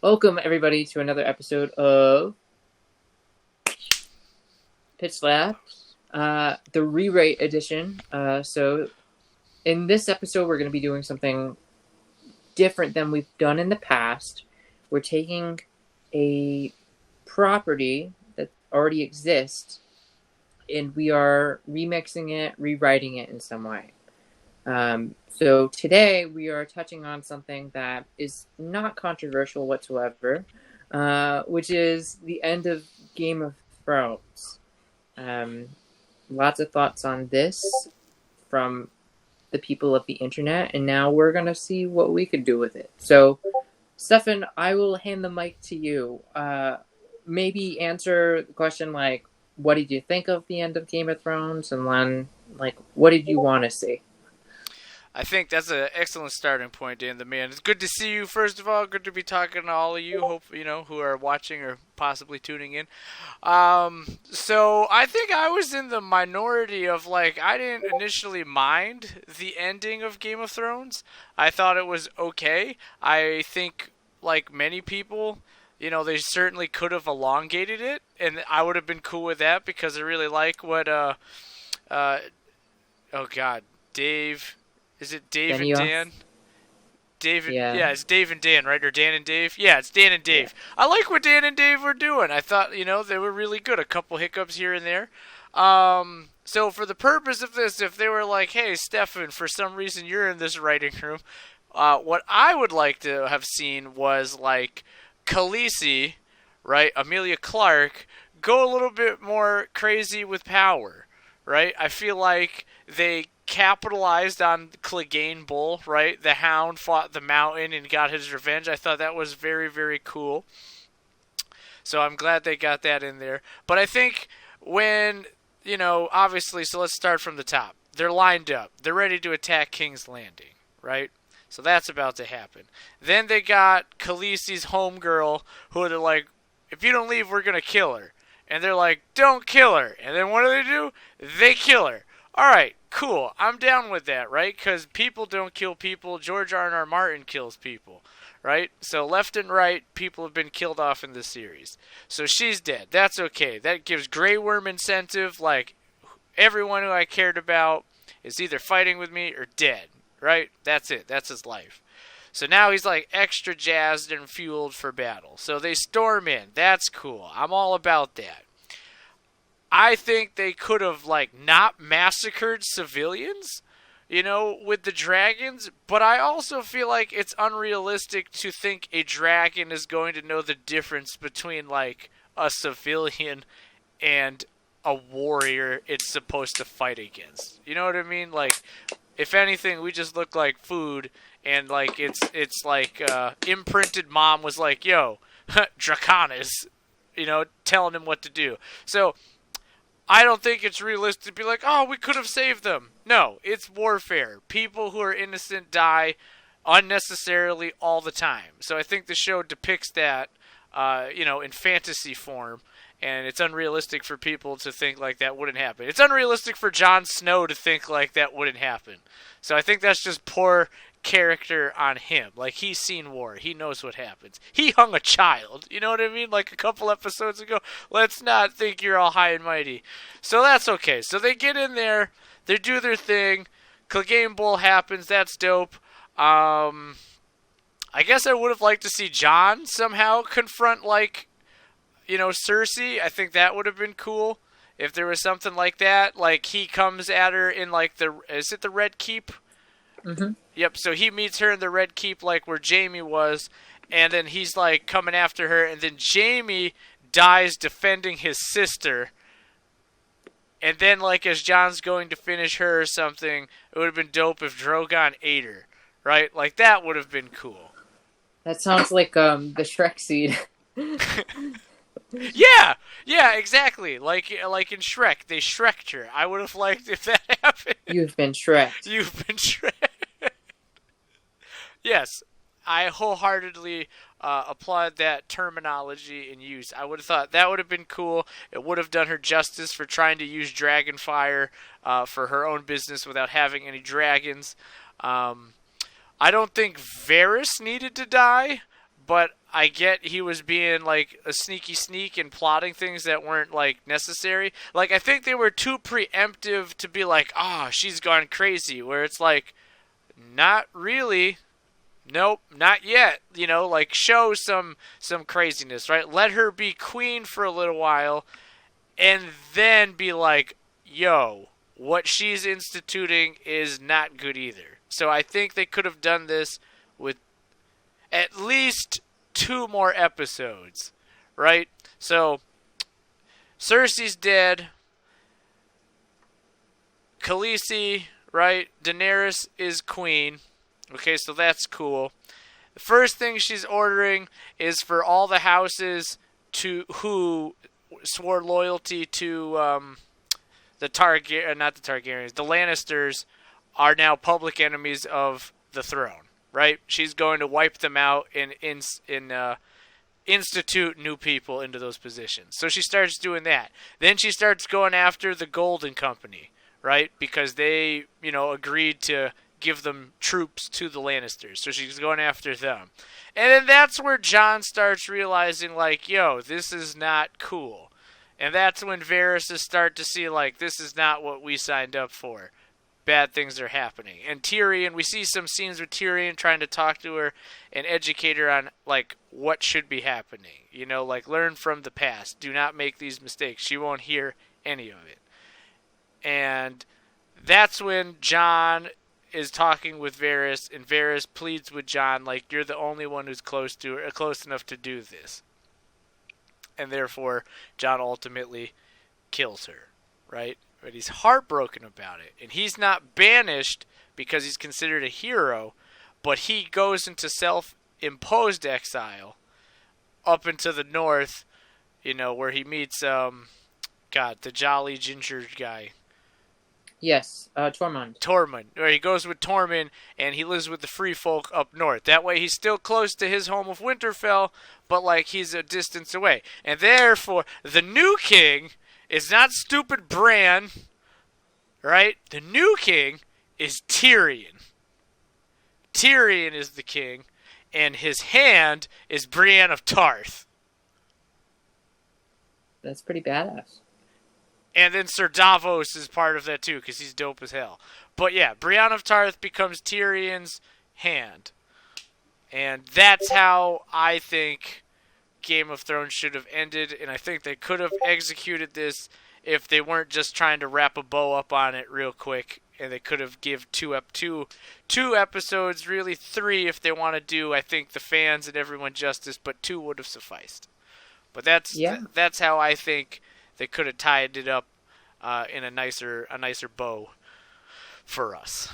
Welcome, everybody, to another episode of Pitch Lab, the rewrite edition. In this episode, we're going to be doing something different than we've done in the past. We're taking a property that already exists, and we are remixing it, rewriting it in some way. So today we are touching on something that is not controversial whatsoever, which is the end of Game of Thrones. Lots of thoughts on this from the people of the internet, and now we're going to see what we could do with it. So, Stefan, I will hand the mic to you. Maybe answer the question like, what did you think of the end of Game of Thrones? And then, like, what did you want to see? I think that's an excellent starting point, Dan the Man. It's good to see you, first of all. Good to be talking to all of you, hope who are watching or possibly tuning in. So I think I was in the minority of, I didn't initially mind the ending of Game of Thrones. I thought it was okay. I think, like many people, they certainly could have elongated it, and I would have been cool with that because I really like what, oh God, Dave... Is it Dave and Dan? David, yeah, it's Dave and Dan, right? Or Dan and Dave? Yeah, it's Dan and Dave. Yeah. I like what Dan and Dave were doing. I thought, they were really good. A couple hiccups here and there. So for the purpose of this, if they were like, hey, Stefan, for some reason you're in this writing room, what I would like to have seen was, Khaleesi, right, Emilia Clarke, go a little bit more crazy with power, right? I feel like they capitalized on Clegane Bull, right? The Hound fought the Mountain and got his revenge. I thought that was very, very cool. So I'm glad they got that in there. But I think when, obviously, so let's start from the top. They're lined up. They're ready to attack King's Landing, right? So that's about to happen. Then they got Khaleesi's homegirl, who they're like, if you don't leave, we're going to kill her. And they're like, don't kill her. And then what do? They kill her. All right, cool. I'm down with that, right? Because people don't kill people. George R.R. Martin kills people, right? So left and right, people have been killed off in this series. So she's dead. That's okay. That gives Grey Worm incentive. Like, everyone who I cared about is either fighting with me or dead, right? That's it. That's his life. So now he's extra jazzed and fueled for battle. So they storm in. That's cool. I'm all about that. I think they could have, not massacred civilians, with the dragons. But I also feel like it's unrealistic to think a dragon is going to know the difference between, a civilian and a warrior it's supposed to fight against. You know what I mean? If anything, we just look like food, and, it's imprinted mom was like, yo, Dracarys, telling him what to do. So I don't think it's realistic to be like, oh, we could have saved them. No, it's warfare. People who are innocent die unnecessarily all the time. So I think the show depicts that, in fantasy form, and it's unrealistic for people to think like that wouldn't happen. It's unrealistic for Jon Snow to think like that wouldn't happen. So I think that's just poor character on him. He's seen war. He knows what happens. He hung a child. You know what I mean? A couple episodes ago. Let's not think you're all high and mighty. So that's okay. So they get in there. They do their thing. Clegane Bull happens. That's dope. I guess I would have liked to see Jon somehow confront, Cersei. I think that would have been cool. If there was something like that. He comes at her in, is it the Red Keep? Mm-hmm. Yep, so he meets her in the Red Keep, where Jaime was, and then he's, coming after her, and then Jaime dies defending his sister, and then, as Jon's going to finish her or something, it would have been dope if Drogon ate her, right? That would have been cool. That sounds like, the Shrek seed. Yeah, exactly. Like in Shrek, they Shreked her. I would have liked if that happened. You've been Shreked. You've been Shreked. Yes, I wholeheartedly applaud that terminology and use. I would have thought that would have been cool. It would have done her justice for trying to use Dragonfire for her own business without having any dragons. I don't think Varys needed to die, but I get he was being like a sneaky sneak and plotting things that weren't like necessary. Like I think they were too preemptive to be like, "Ah, she's gone crazy," where it's like, not really. Nope, not yet. You know, like show some craziness, right? Let her be queen for a little while and then be like, "Yo, what she's instituting is not good either." So I think they could have done this with at least 2 more episodes, right? So Cersei's dead. Khaleesi, right? Daenerys is queen. Okay, so that's cool. The first thing she's ordering is for all the houses who swore loyalty to not the Targaryens, the Lannisters are now public enemies of the throne, right? She's going to wipe them out and institute new people into those positions. So she starts doing that. Then she starts going after the Golden Company, right? Because they, agreed to give them troops to the Lannisters. So she's going after them. And then that's where Jon starts realizing, like, yo, this is not cool. And that's when Varys start to see, like, this is not what we signed up for. Bad things are happening. And Tyrion, we see some scenes with Tyrion trying to talk to her and educate her on, like, what should be happening. Like, learn from the past. Do not make these mistakes. She won't hear any of it. And that's when Jon is talking with Varys, and Varys pleads with Jon, like, you're the only one who's close enough to do this. And therefore, Jon ultimately kills her, right? But he's heartbroken about it. And he's not banished because he's considered a hero, but he goes into self-imposed exile up into the north, where he meets, the jolly ginger guy. Yes, Tormund. Tormund. Where he goes with Tormund, and he lives with the free folk up north. That way he's still close to his home of Winterfell, but, like, he's a distance away. And therefore, the new king is not stupid Bran, right? The new king is Tyrion. Tyrion is the king, and his hand is Brienne of Tarth. That's pretty badass. And then Sir Davos is part of that too, because he's dope as hell. But yeah, Brienne of Tarth becomes Tyrion's hand. And that's how I think Game of Thrones should have ended, and I think they could have executed this if they weren't just trying to wrap a bow up on it real quick, and they could have give two episodes, really 3 if they want to do, I think, the fans and everyone justice, but 2 would have sufficed. But that's how I think they could have tied it up in a nicer bow for us.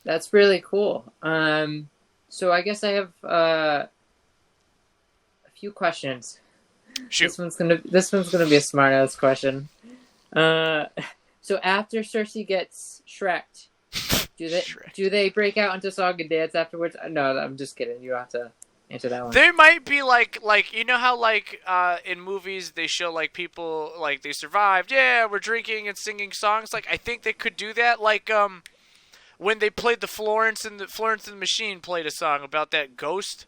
That's really cool. So I guess I have a few questions. Shoot. This one's gonna be a smart ass question. So after Cersei gets Shrek'd, do they break out into song and dance afterwards? No, I'm just kidding. You have to answer that one. They might be like how in movies they show like people like they survived. Yeah, we're drinking and singing songs. Like I think they could do that. Like when they played Florence and the Machine played a song about that ghost.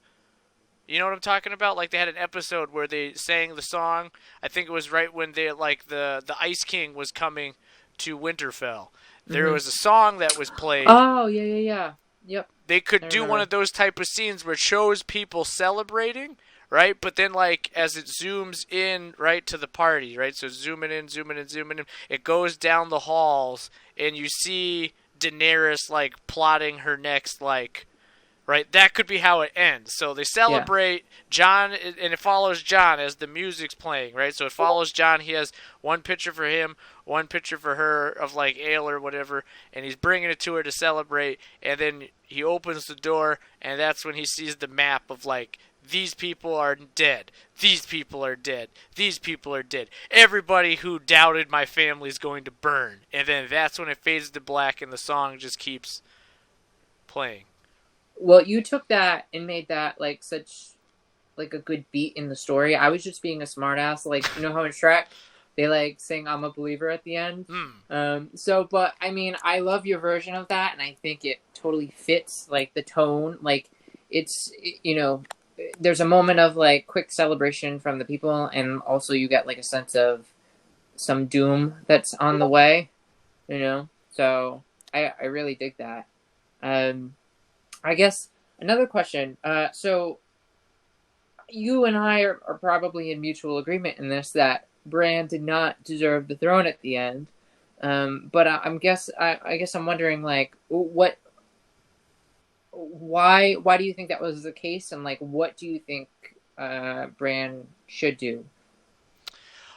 You know what I'm talking about? Like they had an episode where they sang the song. I think it was right when they the Ice King was coming to Winterfell. There was a song that was played. Oh yeah. Yep. They could do one of those type of scenes where it shows people celebrating, right? But then, like, as it zooms in, right, to the party, right? So zooming in, it goes down the halls, and you see Daenerys, like, plotting her next, like, right? That could be how it ends. So they celebrate Jon, and it follows Jon as the music's playing, right? So it follows Jon. He has one picture for him, one picture for her of, like, ale or whatever, and he's bringing it to her to celebrate, and then he opens the door, and that's when he sees the map of, like, these people are dead. These people are dead. These people are dead. Everybody who doubted my family is going to burn. And then that's when it fades to black, and the song just keeps playing. Well, you took that and made that, like, such, like, a good beat in the story. I was just being a smartass. Like, you know how in Shrek they, like, sing I'm a Believer at the end? But, I mean, I love your version of that, and I think it totally fits, like, the tone. Like, it's, there's a moment of like quick celebration from the people, and also you get like a sense of some doom that's on the way, you know. So I really dig that. Um, I guess another question. So you and I are probably in mutual agreement in this that Bran did not deserve the throne at the end. But I guess I'm wondering like what why do you think that was the case, and like what do you think Bran should do?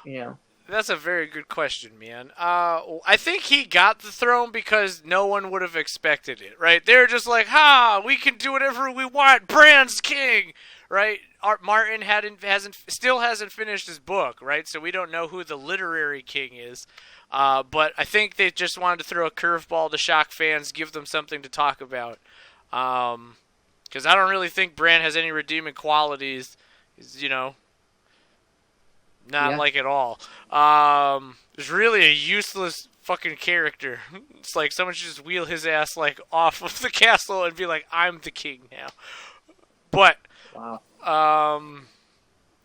You know. That's a very good question, man. I think he got the throne because no one would have expected it, right? They're just like, "Ha, we can do whatever we want. Bran's king," right? Martin still hasn't finished his book, right? So we don't know who the literary king is. But I think they just wanted to throw a curveball to shock fans, give them something to talk about. Because I don't really think Bran has any redeeming qualities. He's, not Yeah. like at all. There's really a useless fucking character. It's like someone should just wheel his ass like off of the castle and be like, "I'm the king now." But Wow.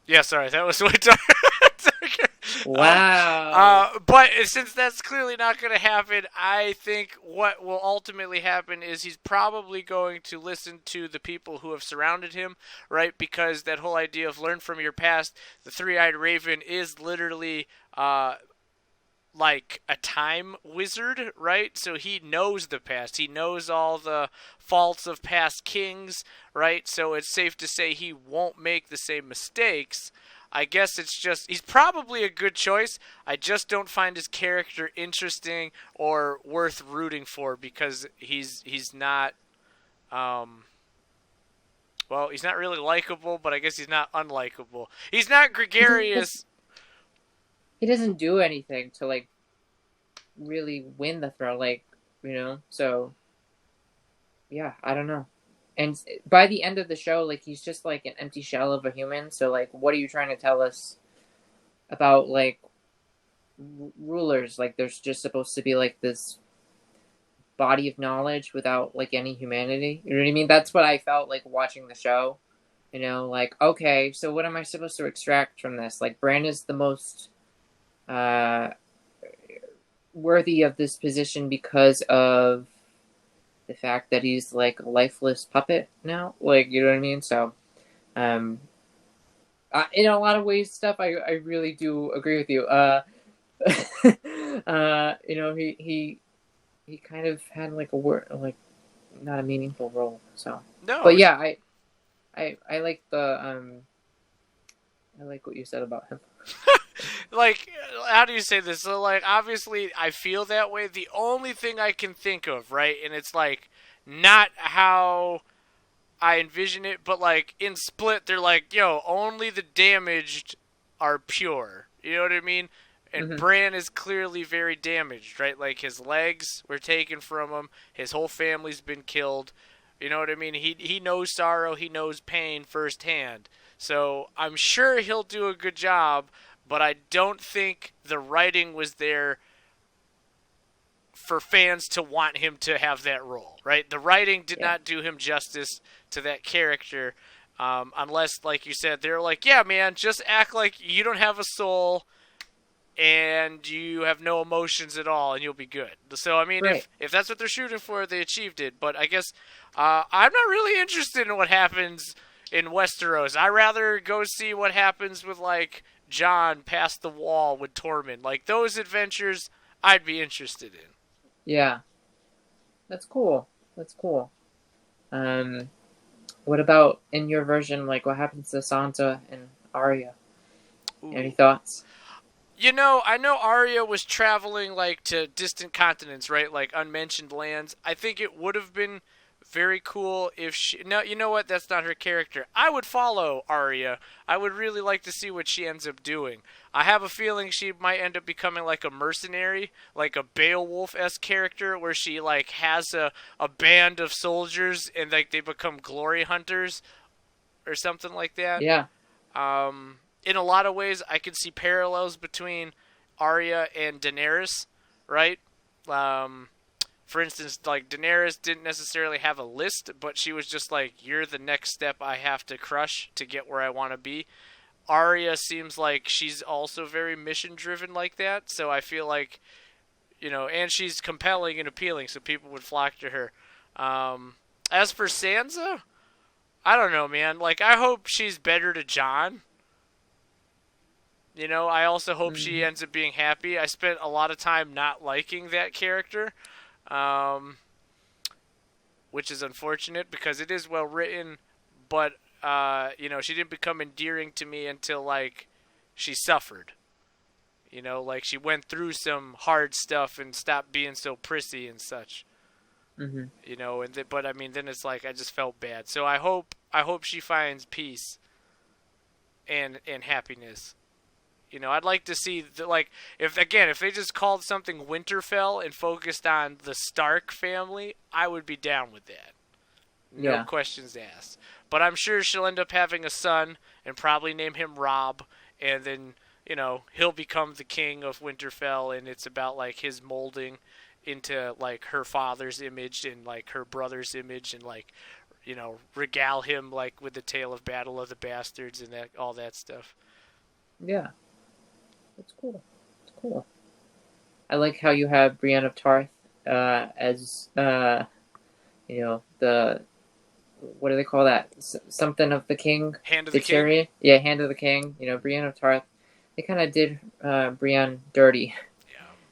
yeah, sorry, that was way dark. Wow. But since that's clearly not going to happen, I think what will ultimately happen is he's probably going to listen to the people who have surrounded him, right? Because that whole idea of learn from your past, the three-eyed raven is literally like a time wizard, right? So he knows the past. He knows all the faults of past kings, right? So it's safe to say he won't make the same mistakes. I guess it's just he's probably a good choice. I just don't find his character interesting or worth rooting for because he's not he's not really likable, but I guess he's not unlikable. He's not gregarious. He doesn't do anything to like really win the throne, like, you know. So yeah, I don't know. And by the end of the show, like he's just like an empty shell of a human. So like, what are you trying to tell us about like rulers? Like, there's just supposed to be like this body of knowledge without like any humanity. You know what I mean? That's what I felt like watching the show. You know, like, okay, so what am I supposed to extract from this? Like, Bran is the most uh, worthy of this position because of the fact that he's like a lifeless puppet now. Like, you know what I mean? So, um, in a lot of ways, stuff I really do agree with you. You know, he kind of had like a word like not a meaningful role. So, No, but yeah, I like I like what you said about him. like how do you say this? So like obviously I feel that way. The only thing I can think of, right, and it's like not how I envision it, but like in Split they're like, yo, only the damaged are pure. You know what I mean? And Mm-hmm. Bran is clearly very damaged, right? Like his legs were taken from him, his whole family's been killed. You know what I mean? He knows sorrow, he knows pain firsthand. So I'm sure he'll do a good job, but I don't think the writing was there for fans to want him to have that role, right? The writing did Yeah. not do him justice to that character, unless, like you said, they're like, yeah, man, just act like you don't have a soul and you have no emotions at all, and you'll be good. So, I mean, Right. if that's what they're shooting for, they achieved it. But I guess I'm not really interested in what happens in Westeros. I rather go see what happens with like Jon past the wall with Tormund. Like those adventures, I'd be interested in. Yeah. That's cool. That's cool. Um, what about in your version? Like, what happens to Sansa and Arya? Any Ooh. thoughts? You know, I know Arya was traveling like to distant continents, right? Like unmentioned lands. I think it would have been very cool if she. No, you know what? That's not her character. I would follow Arya. I would really like to see what she ends up doing. I have a feeling she might end up becoming like a mercenary, like a Beowulf-esque character, where she like has a band of soldiers and like they become glory hunters or something like that. Yeah. In a lot of ways, I can see parallels between Arya and Daenerys, right? Um, for instance, like Daenerys didn't necessarily have a list, but she was just like, you're the next step I have to crush to get where I want to be. Arya seems like she's also very mission driven like that, so I feel like, and she's compelling and appealing, so people would flock to her. As for Sansa, I don't know, man. Like, I hope she's better to Jon. I also hope she ends up being happy. I spent a lot of time not liking that character, which is unfortunate because it is well written, but, she didn't become endearing to me until, like, she suffered. Like, she went through some hard stuff and stopped being so prissy and such. Mm-hmm. But I mean, then it's like I just felt bad. So I hope she finds peace and happiness. I'd like to see if they just called something Winterfell and focused on the Stark family, I would be down with that. No questions asked. But I'm sure she'll end up having a son and probably name him Robb, and then he'll become the king of Winterfell, and it's about like his molding into like her father's image and like her brother's image, and like regale him like with the tale of Battle of the Bastards and that all that stuff. Yeah, that's cool. It's cool. I like how you have Brienne of Tarth as the what do they call that? Something of the king. Hand of the chariot. King. Yeah, Hand of the King. Brienne of Tarth. They kind of did Brienne dirty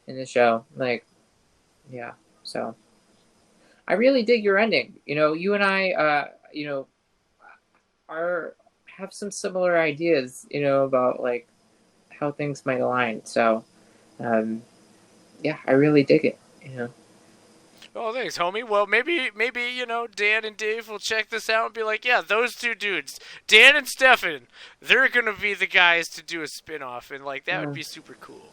in the show. Like, yeah. So, I really dig your ending. You and I, have some similar ideas. About like how things might align. So, yeah, I really dig it. Oh, thanks, homie. Well, maybe, Dan and Dave will check this out and be like, yeah, those two dudes, Dan and Stefan, they're going to be the guys to do a spin-off, and, like, that would be super cool.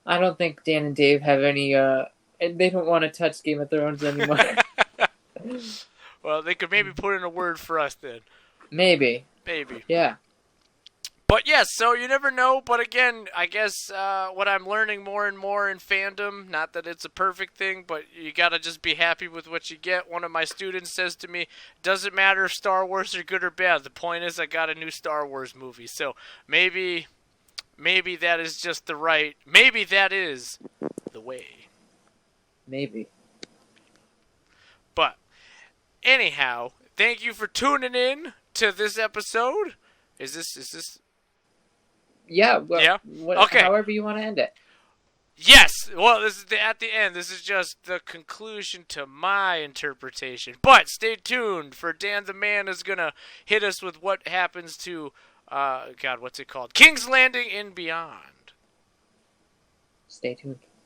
I don't think Dan and Dave have any, they don't want to touch Game of Thrones anymore. Well, they could maybe put in a word for us then. Maybe. Yeah. But yes, so you never know. But again, I guess what I'm learning more and more in fandom, not that it's a perfect thing, but you gotta just be happy with what you get. One of my students says to me, doesn't matter if Star Wars are good or bad. The point is I got a new Star Wars movie. So maybe that is just maybe that is the way. Maybe. But anyhow, thank you for tuning in to this episode. Is this... Yeah. Well, yeah. Okay. However you want to end it. Yes. Well, this is at the end. This is just the conclusion to my interpretation. But stay tuned, for Dan the Man is gonna hit us with what happens to, what's it called? King's Landing and beyond. Stay tuned.